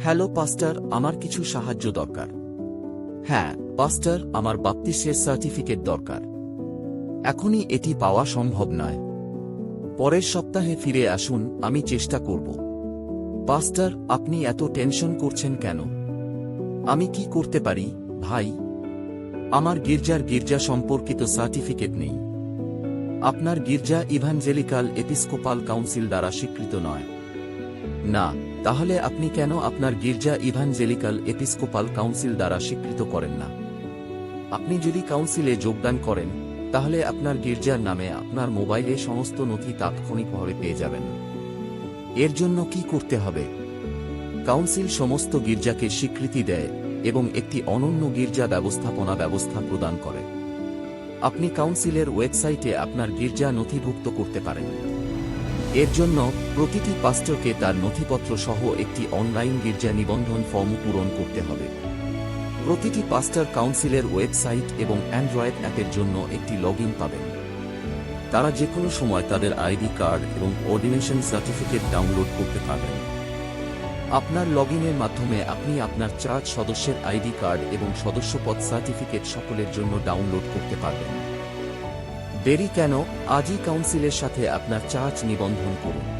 Hello পাস্টার, আমার কিছু সাহায্য দরকার। হ্যাঁ পাস্টার, আমার বাপ্তিস্মের সার্টিফিকেট দরকার। এখনই এটি পাওয়া সম্ভব নয়। পরের সপ্তাহে ফিরে আসুন, আমি চেষ্টা করব। পাস্টার, আপনি এত টেনশন করছেন কেন? আমি কি করতে পারি, ভাই? আমার গির্জা সম্পর্কিত সার্টিফিকেট নেই। আপনার গির্জা ইভাঞ্জেলিকাল এপিস্কোপাল কাউন্সিল দ্বারা স্বীকৃত নয়। না, তাহলে আপনি কেন আপনার গির্জা ইভাঞ্জেলিকাল এপিস্কোপাল কাউন্সিল দ্বারা স্বীকৃত করেন না? আপনি যদি কাউন্সিলে যোগদান করেন, তাহলে আপনার গির্জার নামে আপনার মোবাইলে সমস্ত নথি তাৎক্ষণিকভাবে পেয়ে যাবেন। এর জন্য কি করতে হবে? কাউন্সিল সমস্ত গির্জাকে স্বীকৃতি দেয় এবং একটি অনন্য গির্জা ব্যবস্থাপনা ব্যবস্থা প্রদান করে। আপনি কাউন্সিলের ওয়েবসাইটে আপনার গির্জা নথিভুক্ত করতে পারেন। এর জন্য প্রতিটি পাস্টরকে তার নথিপত্র সহ একটি অনলাইন গির্জা নিবন্ধন ফর্ম পূরণ করতে হবে। প্রতিটি পাস্টর কাউন্সিলের ওয়েবসাইট এবং অ্যান্ড্রয়েড অ্যাপের জন্য একটি লগইন পাবেন। তারা যে কোনো সময় তাদের আইডি কার্ড এবং অর্ডিনেশন সার্টিফিকেট ডাউনলোড করতে পারবেন। আপনার লগইনের মাধ্যমে আপনি আপনার চার্চ সদস্যের আইডি কার্ড এবং সদস্যপদ সার্টিফিকেট সকলের জন্য ডাউনলোড করতে পারবেন। দেরি কেন? আজই কাউন্সিলের সাথে আপনার চার্চ নিবন্ধন করুন।